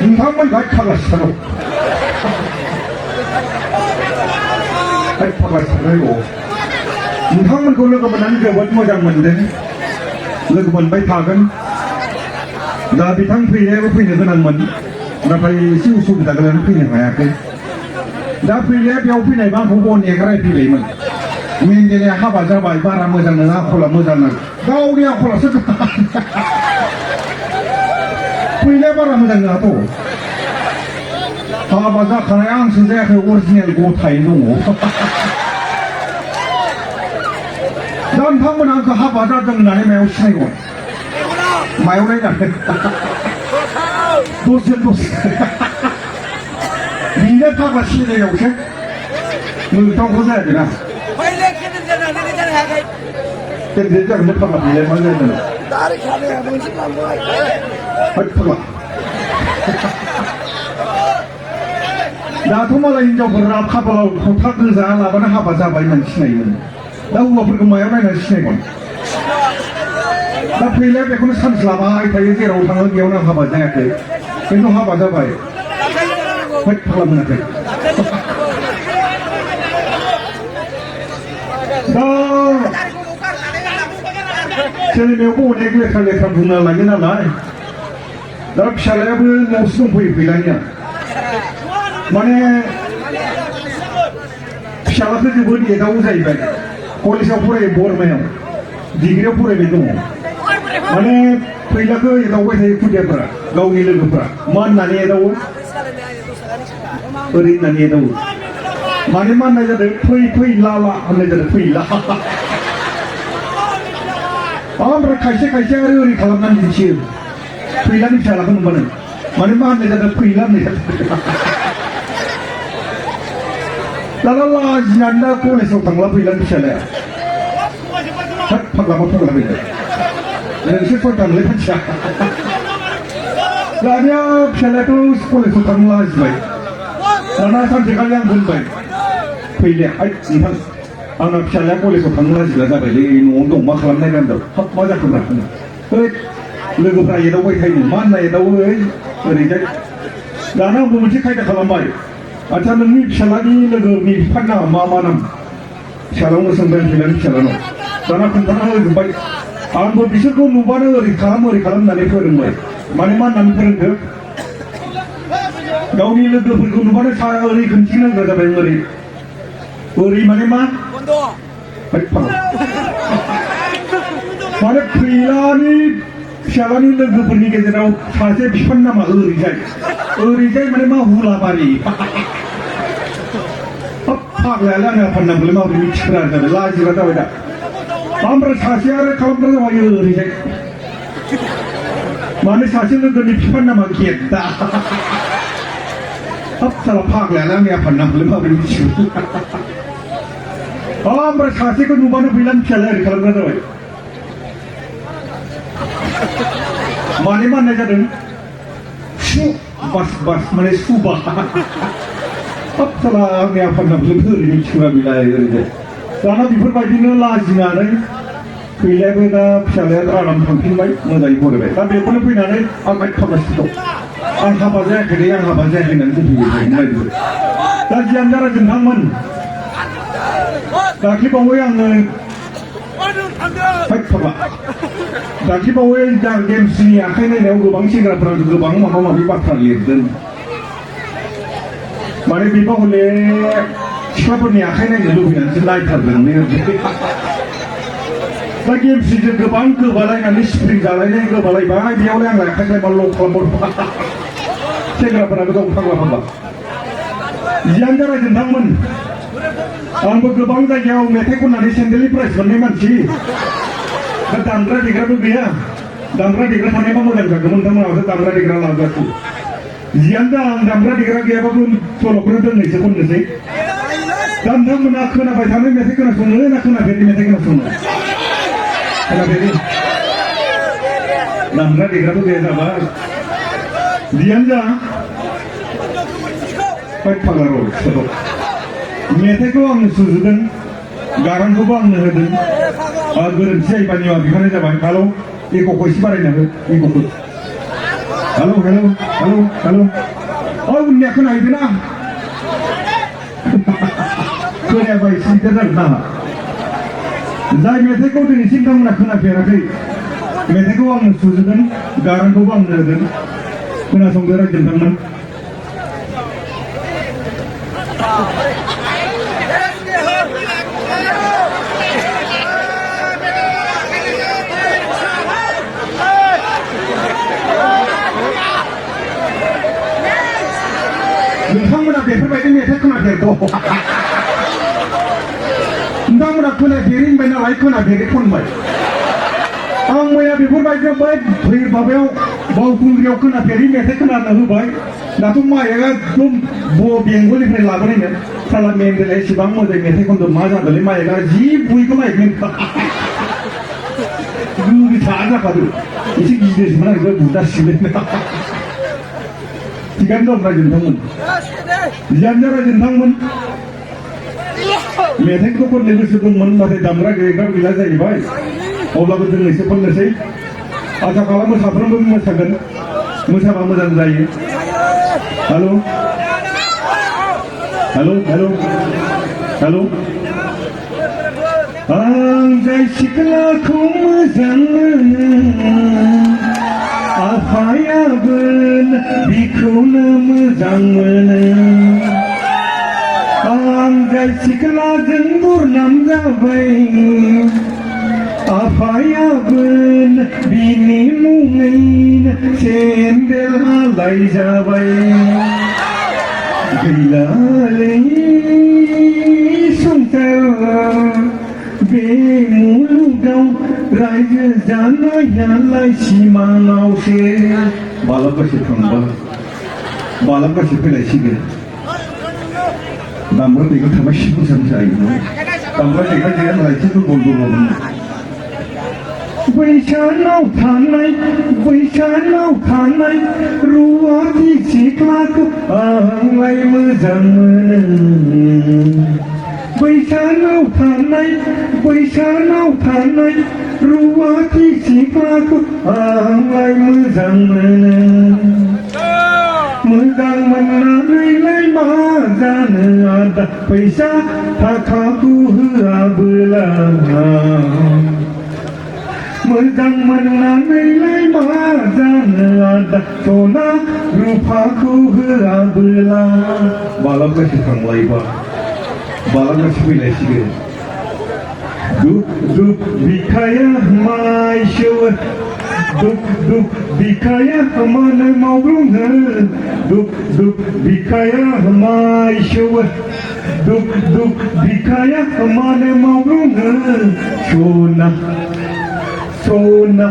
नोंथांमोन फाग्लासिनो फाग्लासिनो नोंथांमोनखौ लोगो मोननानै जोबोद मोजां मोनदों लोगो मोनबाय थागोन दा बिथां फैनायाबो फैनो गोनांमोन नाथाय एसे उसुबिदा गोनां फैनो हायाखै दा फैनाया बेयाव फैनायबा आंखौ अनेक रायफैबायमोन मेन्डेलिया हाबा जाबाय बारा मोजां नङा आखला मोजां नङा गावनि आखलासो फैनाया बारा मोजां नङाथ' हाबा जाखानाय आंसो जायाखै अरिजिनेल गथायैनो दङ दा नोंथांमोना आंखौ हाबा जादों होननानै मायाव सिनायगौ मायाव नायनानै दसे बिनो फाग्ला सिनायावसो नोंथांखौ जायाखैना केन्डिडेट जागोन फाग्ला बिलाय मा जादों फाग्ला दाथ' मालाय हिनजावफोरा खाफालाव फथा गोजा लाबानो हाबा जाबाय होननानै सिनायोमोन दा हौवाफोरखौ मायाव नायनानै सिनायगोन दा फैलाया बेखौनो सान्स लाबाय थायो जेराव थाङो बेयावनो आं हाबा जायाखै खिन्थु हाबा जाबाय फाग्ला मोनाखै दा सोलिनायावबो अनेक लेथ्रा बुंना लायो नालाय दा फिसालायाबो न'आवसो दंफैयो फैलानिया माने फिसालाखौ जोबोद एदावो जाहैबाय कलेजाव फरायो बरमायाव डिग्रियाव फरायबाय दङ माने फैलाखौ एदावबाय थायो खुदियाफोरा गावनि लोगोफोरा मा होननानै एदावो ओरै होननानै एदावो माने मा होननाय जादों फैला होननाय जादों फैला ओमफ्राय खायसे आरो ओरै खालामनानै दिन्थियो फैलानि फिसालाखौ नुबानो माने मा होननाय जादों फैला होननाय जादों दाना लाजिनानै दा कलेजाव थांला फैलानि फिसालाया फाग्लाबा फाग्ला फैबाय नोंसोर फैथांलै मानसिया दानिया फिसालायाथ' कलेजाव थांनो लाजिबाय दाना सानसेखालि आं बुंबाय फैले नोंथां आंना फिसालाया कलेजाव थांनो लाजिग्रा जाबायलै न'आवनो दं मा खालामनाय गान्दों हाब मा जाखोब्रा ओइ लोगोफ्रा एदावबाय थायो मा होनना एदावो ओरैजाय दाना आंबो मोनसे खायदा खालामबाय आच्छा नोंनि फिसालानि लोगोनि बिफानि नामा मा नाम फिसालावनो सोंबाय फैलानि फिसालानाव दाना खोन्थाना होजोब्बाय आंबो बिसोरखौ नुबानो ओरै खालाम होननानै फोरोंबाय माने मा होननानै फोरोंखो गावनि लोगोफोरखौ नुबानो ओरै खोन्थिनांगौ जाबाय ओरै माने मा माने फैलानि फिसालानि लोगोफोरनि गेजेराव सासे बिफानि नामा ओरैजाय माने मा हुलाबारि फाग्लायालाय आंनि आफानि नामखौलाय माबोरै मिथिग्रा जाबाय लाजिग्रा जाबाय दा ओमफ्राय सासे आरो खालामग्रा जाबाय ओरैजाय माने सासे लोगोनि बिफानि नामा गेद्दा हाब साला फाग्लायालाय आंनि आफानि नामखौलाय माबोरै मिथिगौ ओमफ्राय सासेखौ नुबानो फैलानि फिसालाया ओरै खालामग्रा जाबाय माने मा होननाय जादों बास माने सुबा हाब साला आंनि आफानि नामखौलाय ओरै मिथिग्रा बिलाय ओरैजाय दाना बेफोरबायदिनो लाजिनानै फैलायाबो दा फिसालाया आराम थांफिनबाय मोजाङै फरायबाय दा बेखौनो फैनानै आं खालामगासिनो दं आं हाबा जायाखै होननानै दोनफैबाय नायदो दा जियानो जारा नोंथांमोन दाख्लिबावै आङो दाख्लिबावै गेम्सनि आखाइ नायनायाव गोबां सेंग्राफोरा गोबां माबा माबि बाथ्रा लिरदों माने बेबा हले सिख्लाफोरनि आखाइ नायनो लुबैनानैसो नायथारदों दा गेम्सनिजों गोबां गोबालायनानै स्प्रिं जालायनाय गोबालायबाय बेयावलाय आंलाय आखाइलाय मा ल' खालामबाय सेंग्राफोराबो गाव फाग्ला जियानो जाबाय नोंथांमोन आंबो गोबां जायगायाव मेथाइ खननानै सेन्डेलनि प्राइज मोननाय मानसि दा दामग्रा देग्राबो गैया दामग्रा देग्रा थानायबा मोजां जागौमोन नोंथांमोनावसो दामग्रा देग्रा लाबोआसै जियानो जा आं दामग्रा देग्रा गैयाबाबो सल'खौनो दोंनैसो खननोसै दा नोंथांमोना खोनाबाय थानाय मेथाइ खोनासंनो ना खोनाफेरि मेथाइ खोनासंनो खोनाफेरि दामग्रा देग्राबो गैया जाबाय जियानो जा फाग्ला र' मेथाइखौ आंनो सुजुदों गारांखौबो आंनो होदों गोरोन्थि जायोबा निमाहा बिखानाय जाबाय hello Eko isi barai nabe, eko tu. Halo, halo, halo, halo. Oh, unya kena itu na. Kena apa isi terang na. Zai metek kau tu isi kamu nak kena perakai. Metek kau ang sujudan, garang kau ang neradan. Kena songgera jentang man. नोंथांमोना बेफोरबायदि मेथाइ खोनाफेरगौ नोंथांमोना खोनाफेरै होनबाय नालाय खोनाफेरै खनबाय आं मैया बेफोरबायदि बै माबायाव बावखुंग्रियाव खोनाफेरै मेथाइ खोनानो होबाय दाथ' माया एकदम बेंगलनिफ्राय लाबोनायनो साला मेन्देला एसेबां मोजां मेथाइ खनदों मा जादोंलै माया जि बयखौ माइकमेन गोसा जाखादों एसे गिदिरसोमोन आरो बुदा सिबलायनो Tiga-tiga rajin tangan, jangan rajin tangan. Metek tu pun lebih sebelum mana damra gaya bila saya baik. Allah betul ni sepuluh nasi. Asal kalau musafir pun musakan, musafir mudan saya. Halo, halo, halo, halo. Anjay sikla kumazan. Afaya ben bikuna moजां मोनो Anjay sikla जोंबुर नाम जाबाय Afaya ben बिनि मुङैनो सेन्देल आलाय जाबाय गैलालै संसार बे मुलुगाव रायजो जानायालाय सिमाङावसो मालाबासो थांबा मालाबासो फैलायसिगोन दामग्रा देग्रा थाबाय मोजां जायो दामग्रा देग्रा गैया नालाय एसे दुरबलमोन बैसानाव थानाय रुवाथि सिख्लाखौ आंलाय मोजां मोनो बैसानाव थानाय रुवाथि सिख्लाखौ आंलाय मोजां मोनो मोजां मोननानैलाय मा जानो आदा फैसा थाखाखौ होआबोला मोजां मोननानैलाय मा जानो आदा सना रुफाखौ होआबोला मालाबासो थांलायबा मालाबासो फैलायसिगोन दुख बिखाया माइसोर दुख बिखाया मानो मावग्लुङो दुख बिखाया माइसोर दुख बिखाया मानो मावग्लुङो सना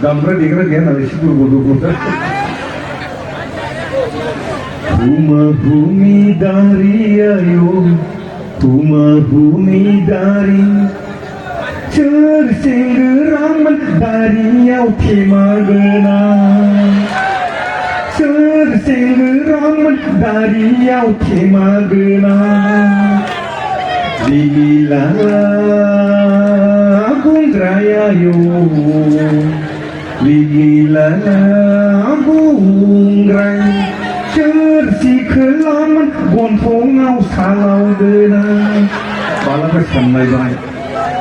दामग्रा देग्रा गैया नालाय एसे दुरबल Humahumi dari ayo, humahumi dari Cersenggerangan dari yau temagena Cersenggerangan dari yau temagena Lila bungraya yo Lila bungraya Cersi kelaman gonfongau salau dena balap sampai baik.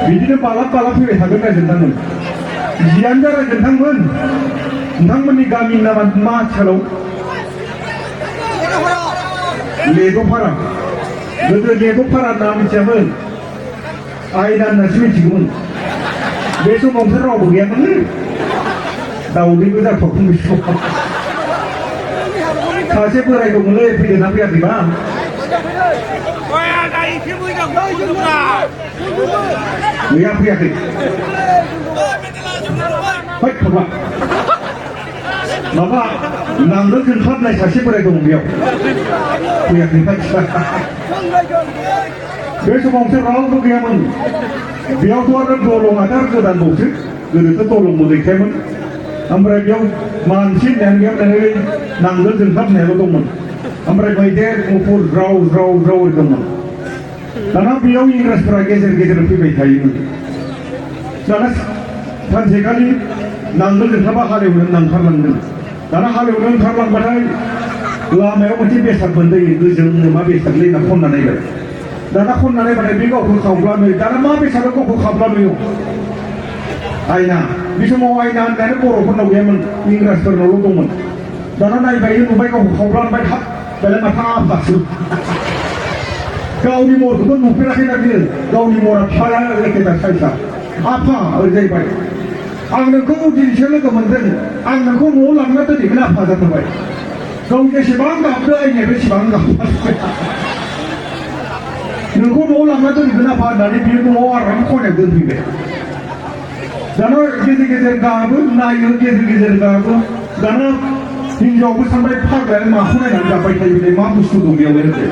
Bidinya balap fैबाय थागोन रायजोनथांमोन जियानो जा रायजोनथांमोन नोंथांमोननि गामि नामा मा आथिखालाव लेग'फारा गोदो लेग'फारा होनना मिथियामोन आयना होननासो मिथिगौमोन बे समाव नोंसोर रावबो गैयामोन दाउदैबो जाथ'वाखै बे समाव सासे बोराय दंमोनलै फैदोंना फैयाखैबा गैया फैयाखै फै खोमा माबा नांगोल जोंख्लाबनाय सासे बोराय दं बेयाव फैयाखै फै बे समाव नोंसोर रावबो गैयामोन बेयावथ' आरो दलंआथ' गोदानबावसो गोदोथ' दलंबो गैखायामोन ओमफ्राय बेयाव मानसि होननायानो गैया नांगोल जोंख्लाबनायाल' दंमोन ओमफ्राय मैदेर मुफुर ज्राव दंमोन दाना बेयाव इंराजफोरा गेजेर गेजेर फैबाय थायोमोन दाना सानसेखालि नांगोल जोंथाबा हालेवनो ओंखारलांदों दाना हालेवनो ओंखारलांबाथाय लामायाव मोनसे बेसाद मोनदों गोजोंनो मा बेसादलै होनना खनना नायबाय दाना खनना नायबाथाय बे गावखौ खावब्लानो दाना मा बेसादा गावखौ खावब्लानो आयना बे समाव आयना होननायानो बर'फोरनाव गैयामोन इंराजफोरनावल' दंमोन दाना नायबाय नुबाय गावखौ खावब्लानबाय थाब दालाय माथा आफासो गावनि महरखौथ' नुफेराखैना बियो गावनि महरा फिसाया एखेथा साइसा आफा ओरैजाहैबाय आं नोंखौ दिनैसो लोगो मोनदों आं नोंखौ न'आव लांना दोनहैगोन आफा जाथारबाय गाव जेसेबां गाबदो आइनिया बेसेबां गाबबाय नोंखौ न'आव लांना दोनहैगोन आफा होननानै बियो न'आव आराम खनायाव दोनफैबाय दाना गेजेर गेजेर गाबो नायो गेजेर गेजेर गाबो दाना हिन्जावबो सानबाय फाग्लाया माखौ नायनानै गाबबाय थायो मा बुस्थु दं बेयावलाय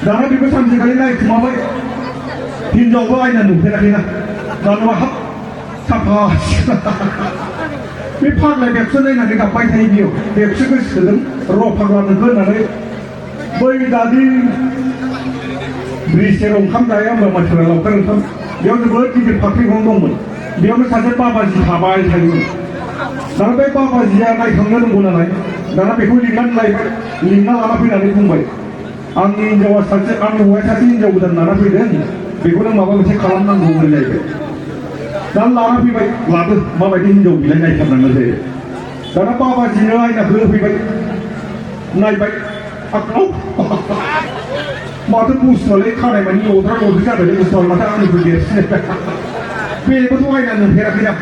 दाना बेबो सानसेखालि नायखुमाबाय हिन्जावबो आयना नुफेराखैना दाना हाब साफा बे फाग्लाया बेखौसो नायनानै गाबबाय थायो बेयाव बेखौसो गोसोदों र' फाग्ला नोंखौ होननानै बै दादि ब्रिज सेराव ओंखाम जाया होनबा मानसिफ्रा लावखार ओंखाम बेयाव जोबोद गिदिर फाख्रि गं दंमोन बेयावनो सासे बाबाजि थाबाय थायोमोन दाना बे बाबाजिया नायखांनो रोंगौ नालाय दाना बेखौ लिंनानै लायबाय लिंना लाना फैनानै बुंबाय आंनि हिन्जावा सासे आंनि हौवाया सासे हिन्जाव गोदान लाना फैदों बेखौनो माबा मोनसे खालामनांगौ होनलायबाय दाना लाना फैबाय लादो माबायदि हिन्जाव बिलाइ नायथारनांगौ जायो दाना बाबाजिनो आयनाखौ होफैबाय नायबाय आखाव माथो बुस्थुआलाय खानाय मानि लद्रा लद्रि जाबाय बुस्थुआ माथो आंनिफ्राय देरसिन बेबोथ' आयना नुफेराखैना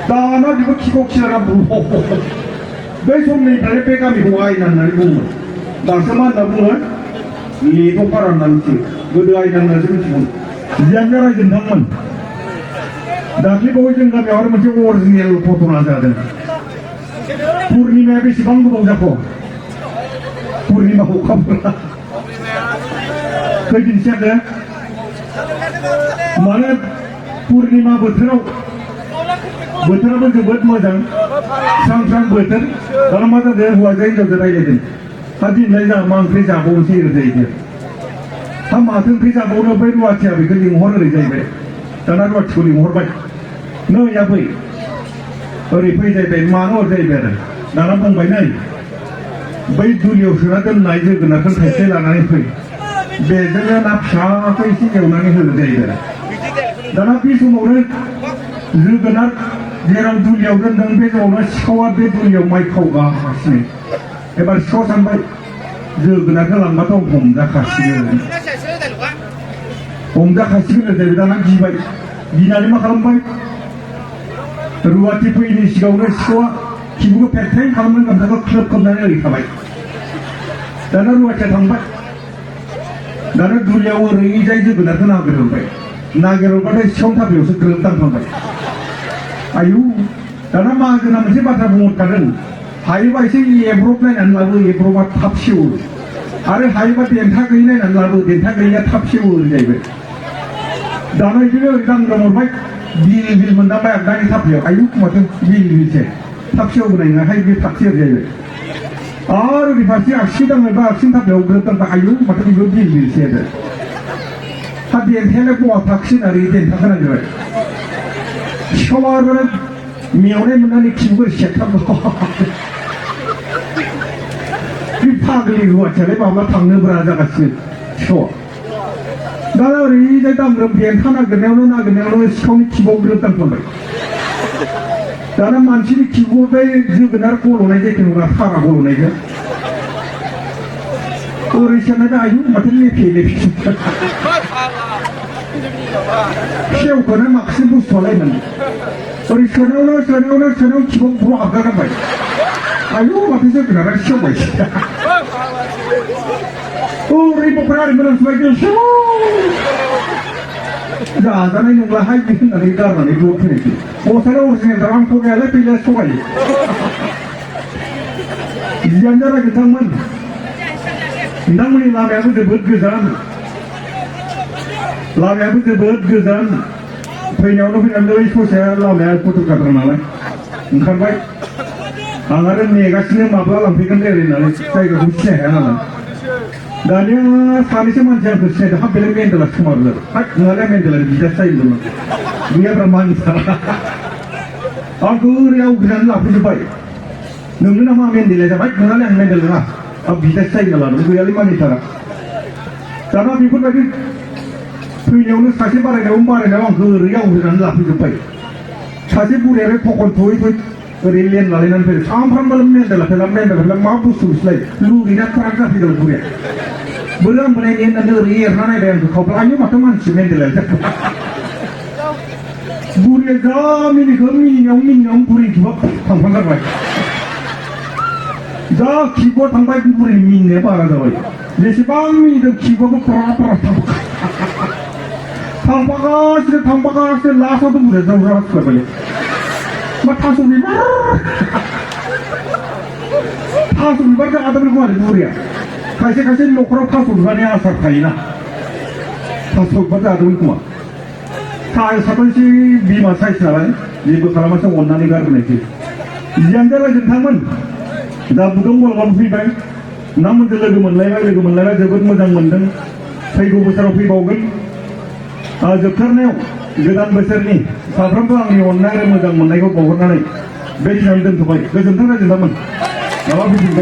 दाना बेबो खिखौ खिलाना बै समनिफ्रायनो बे गामिखौ आयना होननानै बुङोमोन दासो मा होनना बुङो लेथ'पारा होनना मिथियो गोदो आयना होननानैसो मिथिगौमोन जियानो रायजो नोंथांमोन दाख्लैबावै जों गामियाव आरो मोनसे अरिजिनेल घटना जादों पुर्निमाया बेसेबां गोबाव जाखो पुर्निमा अखाफोरा खैदिनसो जाखो माने पुर्निमा बोथोराबो जोबोद मोजां स्रां स्रां बोथोर दाना मा जादों हौवाजों हिन्जावजों रायज्लायदों हा दिनैलाय जोंहा मा ओंख्रि जाबावनोसै ओरै जाहैदों हा माथो ओंख्रि जाबावनो बै रुवाथिया बेखौ लिंहर ओरै जाहैबाय दाना रुवाथिखौ लिंहरबाय नै आबै ओरै फैजाहैबाय मानो ओरै जाहैबाय आरो दाना बुंबाय नै बै दुलियाव सोना दोननाय जोगोनारखौ थाइसे लानानै फै बेजोंनो ना फिसाखौ एसे एवनानै होनो जाहैबाय आरो दाना बे समावनो जोगोनार जेराव दुलियाव दोनदों बे समावनो सिखावा बे दुलियाव माइ खावगासिनो एबार सिखाव सानबाय जोगोनारखौ लांबाथ' हमजाखासिगोन जाहैबाय दाना गिबाय गिनानै मा खालामबाय रुवाथि फैयैनि सिगाङावनो सिखावा खिबुखौ फेरथाय खालामनानै गामसाखौ ख्लोब खोबनानै ओरै थाबाय दाना रुवाथिया थांबाय दाना दुलियाव ओरैजाय जोगोनारखौ नागिरहरबाय नागिरहरबाथाय सिखावनि थाफ्लियावसो ग्रोब दांफ्लांबाय आयु दाना माहाजोना मोनसे बाथ्रा बुंहरखादों हायोबा एसे एब्रब नायनानै लाबो एब्रबा थाब सेवो आरो हायोबा देन्था गैयै नायनानै लाबो देन्था गैयैया थाब सेवो जाहैबाय दाना बिदिनो ओरै दांग्रोमहरबाय बिल बिल मोनदांबाय आगदानि थाफ्लियाव आयु माथो बिल बिलसो थाब सेवबोनाय नङाहाय बे थाबसे ओरै जाहैबाय आरो ओरै फारसे आगसि दांबायबा आगसिनि थाफ्लियाव ग्रोब दांबाय आयु माथो बेबो बिल बिलसो आरो हा देन्थायालाय बहा थाखिन आरो देन्थाखौ नागिरबाय सिखावा आरो मेवनाय मोननानै खिबुखौ सेरथाबबाय बे फाग्लि रुवाथियालाय माब्ला थांनोब्रा जागासिनो सिखावा दाना ओरैजाय दांग्रोम देन्था नागिरनायावनो सिखावनि खिबुआव ग्रोब दांफ्लांबाय दाना मानसिनि खिबुआव बे जोगोनार गल'नाय जायखौ नङा थारा गल'नायजों ओरै साननाय आयु माथो लेफे सेवखौनो माखासे बुस्थुआलायमोन ओरै सोनायावनो खिबुआव बर' हाबगारबाय आयु माथो जोगोनारा सेवबायसो ओरै बखरा ओरै मोनामसोबाय जाजानाय नंलाहाय बे होननानै गारनानै ज' फैनायसै बसायाव अरिजिनेल रां थगायालाय फैलाय थगायो जियानो जाबाय नोंथांमोननि लामायाबो जोबोद गोजान फैनायावनो फैनानै बै ससेया लामाया फट'काद्रा नालाय ओंखारबाय आं आरो नेगासिनो माब्ला लांफैगोन दे ओरै होननानै जायगाखौ सिनाय हाया नालाय दानिया सानैसो मानसि आंखौ सिनायदों हाब बेलाय मेन्डेला खोमारो हाब नोंहालाय मेन्डेलानि बिदासो जायोमोन गैयाब्रा मानिथारा आंखौ ओरै आवग्रिनानै लाफैजोब्बाय नोंनो नामा मेन्डेला जाबाय नोंहालाय आं मेन्डेल नङा आं बिदासो जायो लादों गैयालै मानिथारा दाना बेफोरबायदि फैनायावनो सासे बारायनायाव आंखौ ओरै आवग्रिनानै लाफैजोब्बाय सासे बुरिया बे फकन थयै थयै ओरै लेन लालायनानै फैदों सामफ्रामबो मेन्डेला फैला मा बुस्थु बिसलाय लुगैना खाराग जाफैदों बुरिया बोरै आं बोनायनि होननानै ओरै एरना नायबाय आंखौ खावब्ला आयौ माथो मानसि मेन्डेला बुरिया जा मिनिनायाव बुरि खिबा थांफांगारबाय जा खिबुआ थांबाय बुरि मिनिनाया बारा जाबाय जेसेबां मिनिदों खिबुआबो फरा थांफागासिनो लास्टआवथ' बुरिया जावजा सुखारबाय मा थास' बिबार जादों आरो बुरिया खायसे न'खराव थास' बिबारनि आसार थायोना थास' बिबार जादोंमोन खोमा साथामसो बिमा साइस नालाय जेबो खालामासो अननानै गारबोनायसै जियानो जाबाय नोंथांमोन दा बुदों मलबाबो फैबाय नोंथांमोनजों लोगो मोनलायबाय जोबोद मोजां मोनदों फैगौ बोसोराव फैबावगोन जोबथारनायाव गोदान बोसोरनि साफ्रोमबो आंनि अननाय आरो मोजां मोननायखौ बावहरनानै बे दिनावनो दोनथ'बाय गोजोन्थों रायजो नोंथांमोन माबा